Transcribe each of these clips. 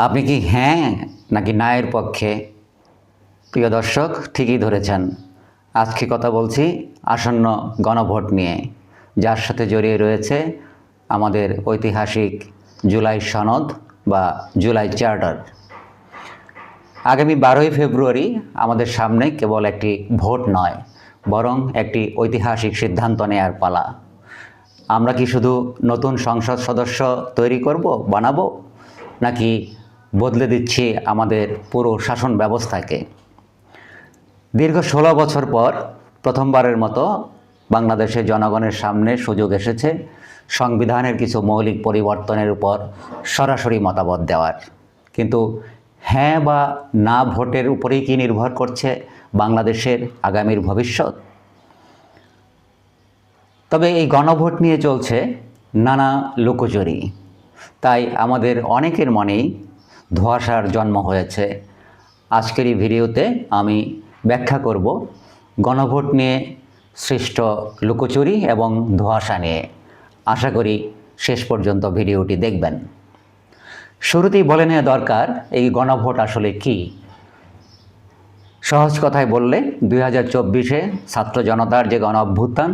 আপনি কি হ্যাঁ নাকি না এর পক্ষে? প্রিয় দর্শক, ঠিকই ধরেছেন। আজকে কথা বলছি আসন্ন গণভোট নিয়ে, যার সাথে জড়িয়ে রয়েছে আমাদের ঐতিহাসিক জুলাই সনদ বা জুলাই চার্টার। আগামী 12ই ফেব্রুয়ারি আমাদের সামনে কেবল একটি ভোট নয়, বরং একটি ঐতিহাসিক সিদ্ধান্ত নেয়ার পালা। আমরা কি শুধু নতুন সংসদ সদস্য তৈরি বানাবো, নাকি বদলে দিচ্ছি আমাদের পুরো শাসন ব্যবস্থাকে? দীর্ঘ 16 বছর পর প্রথমবারের মতো বাংলাদেশের জনগণের সামনে সুযোগ এসেছে সংবিধানের কিছু মৌলিক পরিবর্তনের উপর সরাসরি মতামত দেওয়ার। কিন্তু হ্যাঁ বা না ভোটের উপরেই কি নির্ভর করছে বাংলাদেশের আগামীর ভবিষ্যৎ? তবে এই গণভোট নিয়ে চলছে নানা লুকোচুরি, তাই আমাদের অনেকের মনেই ধোঁয়াশার জন্ম হয়েছে। আজকের এই ভিডিওতে আমি ব্যাখ্যা করব গণভোট নিয়ে সৃষ্ট লুকোচুরি এবং ধোঁয়াশা নিয়ে। আশা করি শেষ পর্যন্ত ভিডিওটি দেখবেন। শুরুতেই বলে নেওয়া দরকার, এই গণভোট আসলে কি। সহজ কথায় বললে 2024-এ ছাত্র জনতার যে গণ অভ্যুত্থান,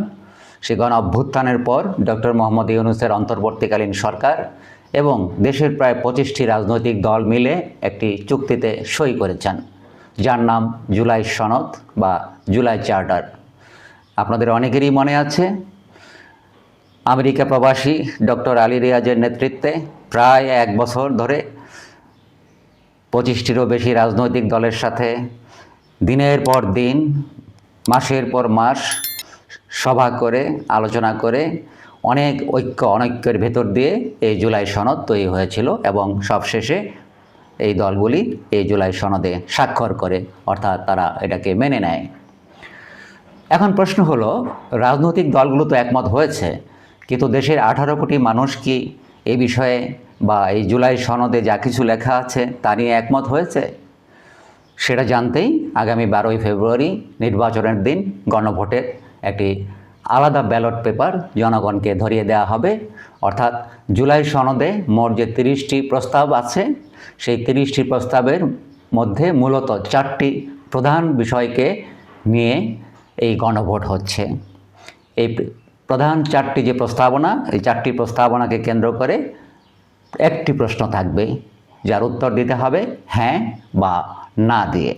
সে গণ অভ্যুত্থানের পর ডক্টর মোহাম্মদ ইউনূসের অন্তর্বর্তীকালীন সরকার এবং দেশের প্রায় 25টি রাজনৈতিক দল মিলে একটি চুক্তিতে সই করেছেন, যার নাম জুলাই সনদ বা জুলাই চার্টার। আপনাদের অনেকেরই মনে আছে, আমেরিকা প্রবাসী ডক্টর আলী রিয়াজের নেতৃত্বে প্রায় 1 বছর ধরে 25টিরও বেশি রাজনৈতিক দলের সাথে দিনের পর দিন, মাসের পর মাস সভা করে, আলোচনা করে অনেক অনৈক্যের ভেতর দিয়ে এই জুলাই সনদ তৈরি হয়েছিল এবং সবশেষে এই দলগুলি এই জুলাই সনদে স্বাক্ষর করে, অর্থাৎ তারা এটাকে মেনে নেয়। এখন প্রশ্ন হলো, রাজনৈতিক দলগুলো তো একমত হয়েছে, কিন্তু দেশের 18 কোটি মানুষ কি এই বিষয়ে বা এই জুলাই সনদে যা কিছু লেখা আছে তা নিয়ে একমত হয়েছে? সেটা জানতেই আগামী 12ই ফেব্রুয়ারি নির্বাচনের দিন গণভোটের একটি আলাদা ব্যালট পেপার জনগণকে ধরিয়ে দেওয়া হবে। অর্থাৎ জুলাই সনদে মোট যে 30টি প্রস্তাব আছে, সেই 30টি প্রস্তাবের মধ্যে মূলত 4টি প্রধান বিষয়কে নিয়ে এই গণভোট হচ্ছে। এই প্রধান 4টি যে প্রস্তাবনা, এই 4টি প্রস্তাবনাকে কেন্দ্র করে একটি প্রশ্ন থাকবে, যার উত্তর দিতে হবে হ্যাঁ বা না দিয়ে।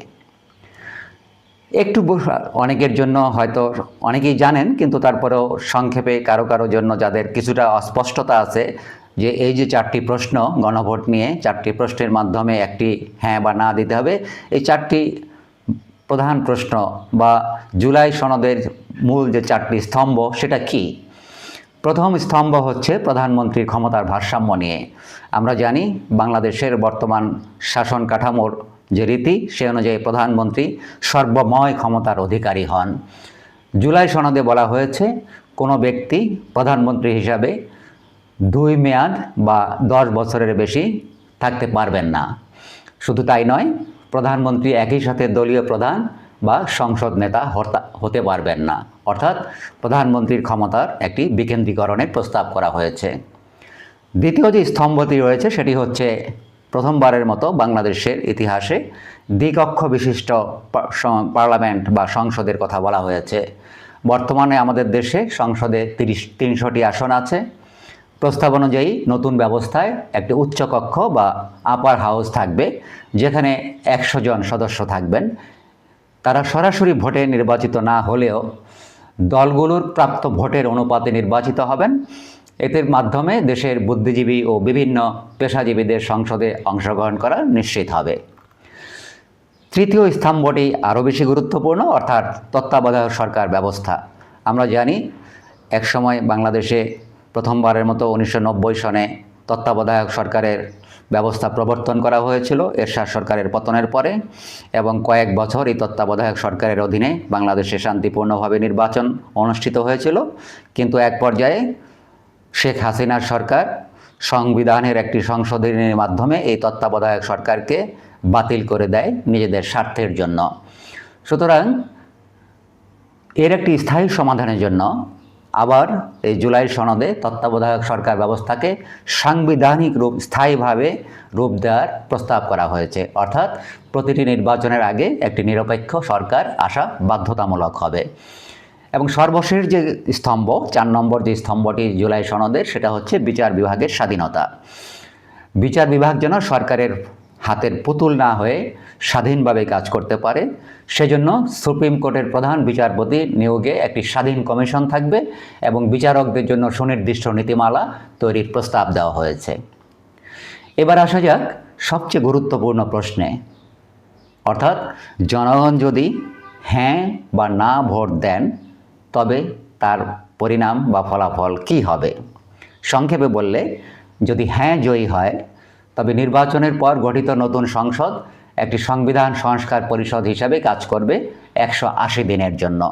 একটু অনেকের জন্য হয়তো অনেকেই জানেন, কিন্তু তারপরেও সংক্ষেপে কারো জন্য যাদের কিছুটা অস্পষ্টতা আছে, যে এই যে 4টি প্রশ্ন গণভোট নিয়ে, 4টি প্রশ্নের মাধ্যমে একটি হ্যাঁ বা না দিতে হবে। এই 4টি প্রধান প্রশ্ন বা জুলাই সনদের মূল যে 4টি স্তম্ভ, সেটা কি? প্রথম স্তম্ভ হচ্ছে প্রধানমন্ত্রীর ক্ষমতার ভারসাম্য নিয়ে। আমরা জানি বাংলাদেশের বর্তমান শাসন কাঠামোর যে রীতি, সে অনুযায়ী প্রধানমন্ত্রী সর্বময় ক্ষমতার অধিকারী হন। জুলাই সনদে বলা হয়েছে কোনো ব্যক্তি প্রধানমন্ত্রী হিসাবে 2 মেয়াদ বা 10 বছরের বেশি থাকতে পারবেন না। শুধু তাই নয়, প্রধানমন্ত্রী একই সাথে দলীয় প্রধান বা সংসদ নেতা হতে পারবেন না। অর্থাৎ প্রধানমন্ত্রীর ক্ষমতার একটি বিকেন্দ্রীকরণের প্রস্তাব করা হয়েছে। দ্বিতীয় যে স্তম্ভটি রয়েছে, সেটি হচ্ছে প্রথমবারের মতো বাংলাদেশের ইতিহাসে দ্বিকক্ষ বিশিষ্ট পার্লামেন্ট বা সংসদের কথা বলা হয়েছে। বর্তমানে আমাদের দেশে সংসদে 300টি আসন আছে। প্রস্তাব অনুযায়ী নতুন ব্যবস্থায় একটি উচ্চকক্ষ বা আপার হাউস থাকবে, যেখানে 100 জন সদস্য থাকবেন। তারা সরাসরি ভোটে নির্বাচিত না হলেও দলগুলোর প্রাপ্ত ভোটের অনুপাতে নির্বাচিত হবেন। এদের মাধ্যমে দেশের বুদ্ধিজীবী ও বিভিন্ন পেশাজীবীদের সংসদে অংশগ্রহণ করা নিশ্চিত হবে। তৃতীয় স্তম্ভটি আরও বেশি গুরুত্বপূর্ণ, অর্থাৎ তত্ত্বাবধায়ক সরকার ব্যবস্থা। আমরা জানি একসময় বাংলাদেশে প্রথমবারের মতো 1990 সনে তত্ত্বাবধায়ক সরকারের ব্যবস্থা প্রবর্তন করা হয়েছিল এরশাদ সরকারের পতনের পরে, এবং কয়েক বছর এই তত্ত্বাবধায়ক সরকারের অধীনে বাংলাদেশে শান্তিপূর্ণভাবে নির্বাচন অনুষ্ঠিত হয়েছিল। কিন্তু এক পর্যায়ে শেখ হাসিনার সরকার সংবিধানের একটি সংশোধনীর মাধ্যমে এই তত্ত্বাবধায়ক সরকারকে বাতিল করে দেয় নিজেদের স্বার্থের জন্য। সুতরাং এর একটি স্থায়ী সমাধানের জন্য আবার এই জুলাই সনদে তত্ত্বাবধায়ক সরকার ব্যবস্থাকে সাংবিধানিক রূপ স্থায়ীভাবে রূপ দেওয়ার প্রস্তাব করা হয়েছে, অর্থাৎ প্রতিটি নির্বাচনের আগে একটি নিরপেক্ষ সরকার আসা বাধ্যতামূলক হবে। এবং সর্বশেষ যে স্তম্ভ, 4 নম্বর যে স্তম্ভটি জুলাই সনদের, সেটা হচ্ছে বিচার বিভাগের স্বাধীনতা। বিচার বিভাগ যেন সরকারের হাতের পুতুল না হয়ে স্বাধীনভাবে কাজ করতে পারে, সেজন্য সুপ্রিম কোর্টের প্রধান বিচারপতি নিয়োগে একটি স্বাধীন কমিশন থাকবে এবং বিচারকদের জন্য সুনির্দিষ্ট নীতিমালা তৈরির প্রস্তাব দেওয়া হয়েছে। এবার আসা যাক সবচেয়ে গুরুত্বপূর্ণ প্রশ্নে, অর্থাৎ জনগণ যদি হ্যাঁ বা না ভোট দেন তবে তার পরিণাম বা ফলাফল কী হবে। সংক্ষেপে বললে, যদি হ্যাঁ জয়ী হয় তবে নির্বাচনের পর গঠিত নতুন সংসদ একটি সংবিধান সংস্কার পরিষদ হিসাবে কাজ করবে 180 দিনের জন্য।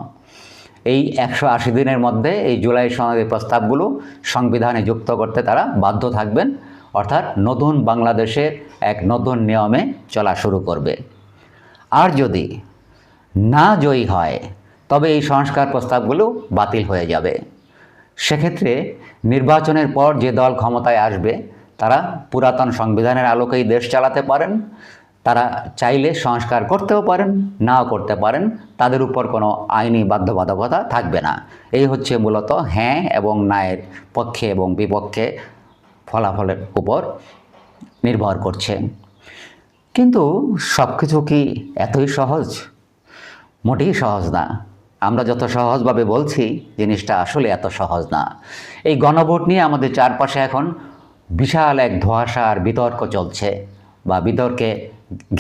এই 180 দিনের মধ্যে এই জুলাই সনদের প্রস্তাবগুলো সংবিধানে যুক্ত করতে তারা বাধ্য থাকবেন, অর্থাৎ নতুন বাংলাদেশের এক নতুন নিয়মে চলা শুরু করবে। আর যদি না জয়ী হয় তবে এই সংস্কার প্রস্তাবগুলো বাতিল হয়ে যাবে। সেক্ষেত্রে নির্বাচনের পর যে দল ক্ষমতায় আসবে তারা পুরাতন সংবিধানের আলোকেই দেশ চালাতে পারেন, তারা চাইলে সংস্কার করতেও পারেন, নাও করতে পারেন, তাদের উপর কোনো আইনি বাধ্যবাধকতা থাকবে না। এই হচ্ছে মূলত হ্যাঁ এবং নায়ের পক্ষে এবং বিপক্ষে ফলাফলের উপর নির্ভর করছে। কিন্তু সব কিছু কি এতই সহজ? মোটেই সহজ না। আমরা যত সহজভাবে বলছি, জিনিসটা আসলে এত সহজ না। এই গণভোট নিয়ে আমাদের চারপাশে এখন বিশাল এক ধোঁয়াশা আর বিতর্ক চলছে বা বিতর্কে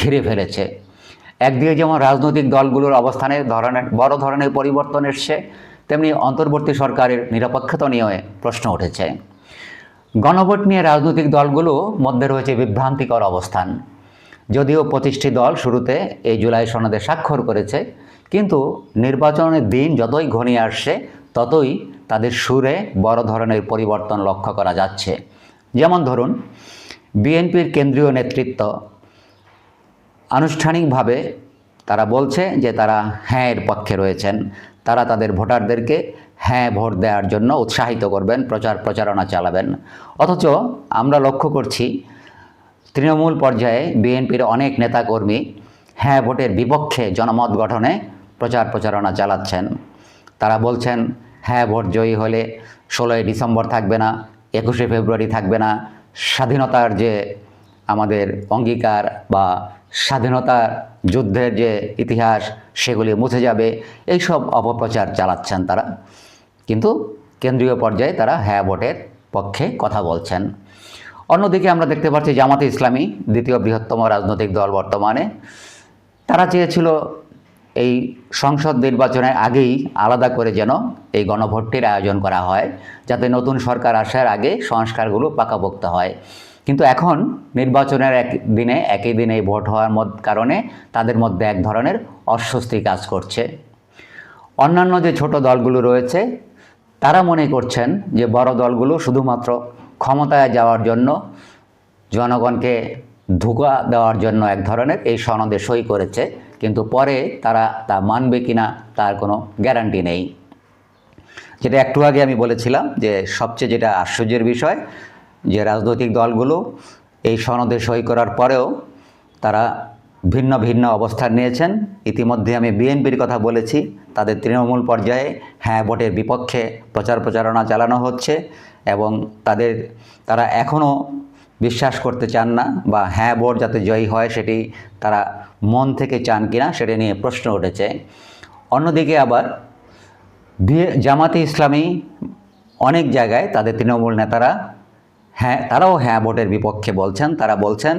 ঘিরে ফেলেছে। একদিকে যেমন রাজনৈতিক দলগুলোর অবস্থানে বড় ধরনের পরিবর্তন এসছে, তেমনি অন্তর্বর্তী সরকারের নিরপেক্ষতা নিয়ে প্রশ্ন উঠেছে। গণভোট নিয়ে রাজনৈতিক দলগুলো মধ্যে রয়েছে বিভ্রান্তিকর অবস্থান। যদিও 25টি দল শুরুতে এই জুলাই সনদে স্বাক্ষর করেছে, কিন্তু নির্বাচনের দিন যতই ঘনিয়ে আসছে ততই তাদের সুরে বড় ধরনের পরিবর্তন লক্ষ্য করা যাচ্ছে। যেমন ধরুন, বিএনপির কেন্দ্রীয় নেতৃত্ব আনুষ্ঠানিকভাবে তারা বলছে যে তারা হ্যাঁ এর পক্ষে রয়েছেন। তারা তাদের ভোটারদেরকে হ্যাঁ ভোট দেওয়ার জন্য উৎসাহিত করবেন, প্রচারণা চালাবেন। অথচ আমরা লক্ষ্য করছি তৃণমূল পর্যায়ে বিএনপির অনেক নেতাকর্মী হ্যাঁ ভোটের বিপক্ষে জনমত গঠনে প্রচারণা চালাচ্ছেন। তারা বলছেন হ্যাঁ ভোট জয়ী হলে 16ই ডিসেম্বর থাকবে না, 21শে ফেব্রুয়ারি থাকবে না, স্বাধীনতার যে আমাদের অঙ্গীকার বা স্বাধীনতার যুদ্ধের যে ইতিহাস সেগুলি মুছে যাবে, এইসব অপপ্রচার চালাচ্ছেন তারা। কিন্তু কেন্দ্রীয় পর্যায়ে তারা হ্যাঁ ভোটের পক্ষে কথা বলছেন। অন্যদিকে আমরা দেখতে পাচ্ছি জামাতে ইসলামী, দ্বিতীয় বৃহত্তম রাজনৈতিক দল বর্তমানে, তারা চেয়েছিল এই সংসদ নির্বাচনের আগেই আলাদা করে যেন এই গণভোটটির আয়োজন করা হয়, যাতে নতুন সরকার আসার আগে সংস্কারগুলো পাকাপোক্ত হয়। কিন্তু এখন নির্বাচনের একই দিনে ভোট হওয়ার কারণে তাদের মধ্যে এক ধরনের অস্বস্তি কাজ করছে। অন্যান্য যে ছোট দলগুলো রয়েছে তারা মনে করছেন যে বড় দলগুলো শুধুমাত্র ক্ষমতায় যাওয়ার জন্য, জনগণকে ধোঁকা দেওয়ার জন্য এক ধরনের এই সনদে সই করেছে, কিন্তু পরে তারা তা মানবে কিনা তার কোনো গ্যারান্টি নেই। যেটা একটু আগে আমি বলেছিলাম যে সবচেয়ে যেটা আশ্চর্যের বিষয়, যে রাজনৈতিক দলগুলো এই সনদে সই করার পরেও তারা ভিন্ন ভিন্ন অবস্থান নিয়েছেন। ইতিমধ্যে আমি বিএনপির কথা বলেছি, তাদের তৃণমূল পর্যায়ে হ্যাঁ ভোটের বিপক্ষে প্রচারণা চালানো হচ্ছে এবং তারা এখনও বিশ্বাস করতে চান না, বা হ্যাঁ ভোট যাতে জয়ী হয় সেটি তারা মন থেকে চান কিনা সেটা নিয়ে প্রশ্ন উঠেছে। অন্যদিকে আবার জামাতে ইসলামী অনেক জায়গায় তাদের তৃণমূল নেতারা তারাও হ্যাঁ ভোটের বিপক্ষে বলছেন। তারা বলছেন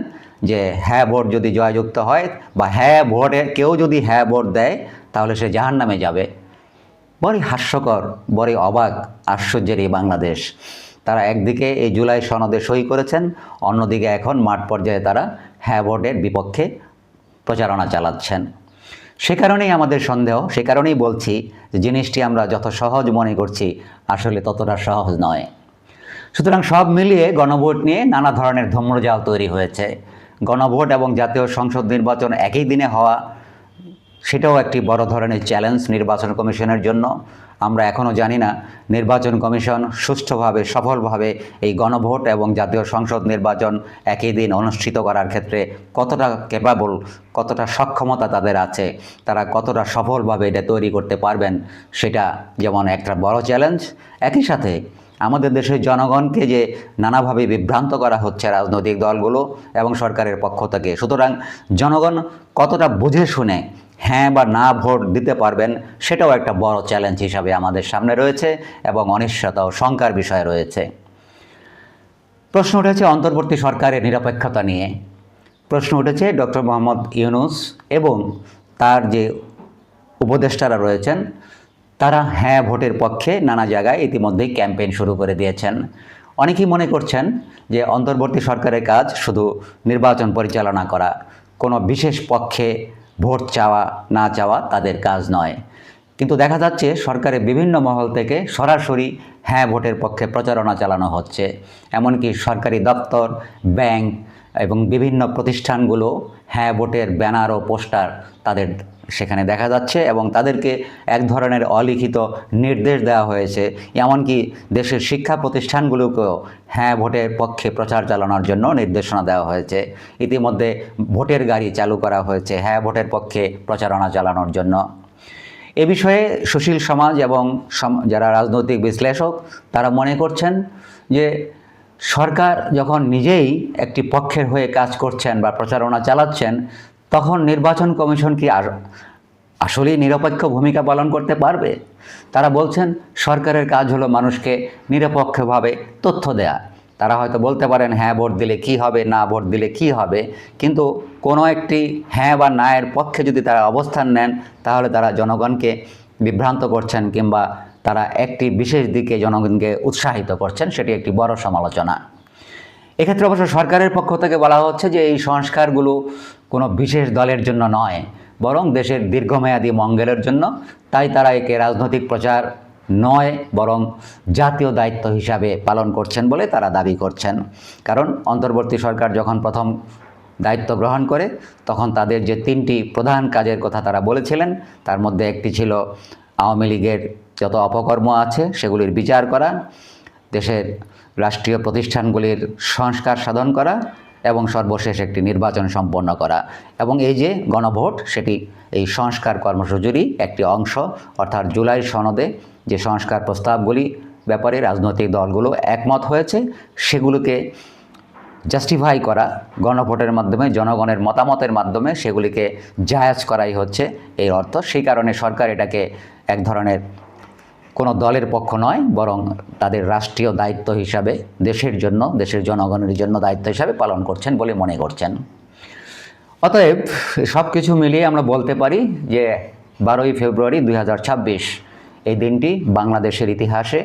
যে হ্যাঁ ভোট যদি জয়যুক্ত হয় বা হ্যাঁ ভোটে কেউ যদি হ্যাঁ ভোট দেয় তাহলে সে জাহান্নামে যাবে। বড়ই হাস্যকর, বড়ই অবাক, আশ্চর্যের এই বাংলাদেশ। তারা একদিকে এই জুলাই সনদে সই করেছেন, অন্যদিকে এখন মাঠ পর্যায়ে তারা হ্যাঁ ভোটের বিপক্ষে প্রচারণা চালাচ্ছেন। সে কারণেই আমাদের সন্দেহ, সে কারণেই বলছি যে জিনিসটি আমরা যত সহজ মনে করছি আসলে ততটা সহজ নয়। সুতরাং সব মিলিয়ে গণভোট নিয়ে নানা ধরনের ধূম্রজাল তৈরি হয়েছে। গণভোট এবং জাতীয় সংসদ নির্বাচন একই দিনে হওয়া সেটাও একটি বড় ধরনের চ্যালেঞ্জ নির্বাচন কমিশনের জন্য। আমরা এখনও জানি না নির্বাচন কমিশন সুষ্ঠুভাবে সফলভাবে এই গণভোট এবং জাতীয় সংসদ নির্বাচন একই দিন অনুষ্ঠিত করার ক্ষেত্রে কতটা ক্যাপাবল, কতটা সক্ষমতা তাদের আছে, তারা কতটা সফলভাবে এটা তৈরি করতে পারবেন, সেটা যেমন একটা বড় চ্যালেঞ্জ। একই সাথে আমাদের দেশের জনগণকে যে নানাভাবে বিভ্রান্ত করা হচ্ছে রাজনৈতিক দলগুলো এবং সরকারের পক্ষ থেকে, সুতরাং জনগণ কতটা বুঝে শুনে হ্যাঁ বা না ভোট দিতে পারবেন সেটাও একটা বড় চ্যালেঞ্জ হিসাবে আমাদের সামনে রয়েছে এবং অনিশ্চয়তা ও শঙ্কার বিষয় রয়েছে। প্রশ্ন উঠেছে অন্তর্বর্তী সরকারের নিরপেক্ষতা নিয়ে। প্রশ্ন উঠেছে ডক্টর মোহাম্মদ ইউনূস এবং তার যে উপদেষ্টারা রয়েছেন তারা হ্যাঁ ভোটের পক্ষে নানা জায়গায় ইতিমধ্যেই ক্যাম্পেইন শুরু করে দিয়েছেন। অনেকেই মনে করছেন যে অন্তর্বর্তী সরকারের কাজ শুধু নির্বাচন পরিচালনা করা, কোনো বিশেষ পক্ষে ভোট চাওয়া না চাওয়া তাদের কাজ নয়। কিন্তু দেখা যাচ্ছে সরকারের বিভিন্ন মহল থেকে সরাসরি হ্যাঁ ভোটের পক্ষে প্রচারণা চালানো হচ্ছে। এমনকি সরকারি দপ্তর, ব্যাংক এবং বিভিন্ন প্রতিষ্ঠানগুলো হ্যাঁ ভোটের ব্যানার ও পোস্টার তাদের সেখানে দেখা যাচ্ছে এবং তাদেরকে এক ধরনের অলিখিত নির্দেশ দেওয়া হয়েছে। এমনকি দেশের শিক্ষা প্রতিষ্ঠানগুলোকেও হ্যাঁ ভোটের পক্ষে প্রচার চালানোর জন্য নির্দেশনা দেওয়া হয়েছে। ইতিমধ্যে ভোটের গাড়ি চালু করা হয়েছে হ্যাঁ ভোটের পক্ষে প্রচারণা চালানোর জন্য। এ বিষয়ে সুশীল সমাজ এবং যারা রাজনৈতিক বিশ্লেষক তারা মনে করছেন যে সরকার যখন নিজেই একটি পক্ষের হয়ে কাজ করছেন বা প্রচারণা চালাচ্ছেন, তখন নির্বাচন কমিশন কি আসলেই নিরপেক্ষ ভূমিকা পালন করতে পারবে? তারা বলছেন সরকারের কাজ হলো মানুষকে নিরপেক্ষভাবে তথ্য দেয়া। তারা হয়তো বলতে পারেন হ্যাঁ ভোট দিলে কি হবে, না ভোট দিলে কি হবে, কিন্তু কোনো একটি হ্যাঁ বা না এর পক্ষে যদি তারা অবস্থান নেন তাহলে তারা জনগণকে বিভ্রান্ত করছেন কিংবা তারা একটি বিশেষ দিকে জনগণকে উৎসাহিত করছেন, সেটি একটি বড় সমালোচনা। এক্ষেত্রে অবশ্য সরকারের পক্ষ থেকে বলা হচ্ছে যে এই সংস্কারগুলো কোনো বিশেষ দলের জন্য নয়, বরং দেশের দীর্ঘমেয়াদী মঙ্গলের জন্য। তাই তারা একে রাজনৈতিক প্রচার নয় বরং জাতীয় দায়িত্ব হিসাবে পালন করছেন বলে তারা দাবি করছেন। কারণ অন্তর্বর্তী সরকার যখন প্রথম দায়িত্ব গ্রহণ করে তখন তাদের যে 3টি প্রধান কাজের কথা তারা বলেছিলেন, তার মধ্যে একটি ছিল আওয়ামী লীগের যত অপকর্ম আছে সেগুলির বিচার করা, দেশের রাষ্ট্রীয় প্রতিষ্ঠানগুলির সংস্কার সাধন করা এবং সর্বশেষ একটি নির্বাচন সম্পন্ন করা। এবং এই যে গণভোট, সেটি এই সংস্কার কর্মসূচিরই একটি অংশ। অর্থাৎ জুলাই সনদে যে সংস্কার প্রস্তাবগুলি ব্যাপারে রাজনৈতিক দলগুলো একমত হয়েছে, সেগুলোকে জাস্টিফাই করা গণভোটের মাধ্যমে, জনগণের মতামতের মাধ্যমে সেগুলিকে জায়েজ করাই হচ্ছে এই অর্থ। সেই কারণে সরকার এটাকে এক ধরনের কোনো দলের পক্ষ নয় বরং তাদের রাষ্ট্রীয় দায়িত্ব হিসাবে দেশের জন্য, দেশের জনগণের জন্য দায়িত্ব হিসাবে পালন করছেন বলে মনে করছেন। অতএব সব কিছু মিলিয়ে আমরা বলতে পারি যে 12ই ফেব্রুয়ারি 2026 এই দিনটি বাংলাদেশের ইতিহাসে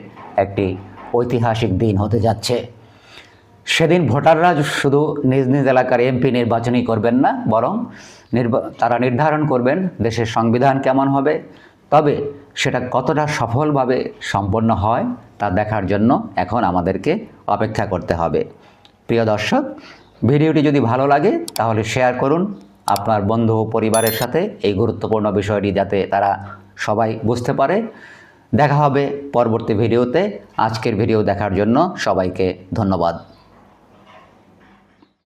একটি ঐতিহাসিক দিন হতে যাচ্ছে। সেদিন ভোটাররা শুধু নিজ নিজ এলাকার এমপি নির্বাচনই করবেন না, বরং তারা নির্ধারণ করবেন দেশের সংবিধান কেমন হবে। তবে সেটা কতটা সফলভাবে সম্পন্ন হয় তা দেখার জন্য এখন আমাদেরকে অপেক্ষা করতে হবে। প্রিয় দর্শক, ভিডিওটি যদি ভালো লাগে তাহলে শেয়ার করুন আপনার বন্ধু ও পরিবারের সাথে এই গুরুত্বপূর্ণ বিষয়টি যাতে তারা সবাই বুঝতে পারে। দেখা হবে পরবর্তী ভিডিওতে। আজকের ভিডিও দেখার জন্য সবাইকে ধন্যবাদ।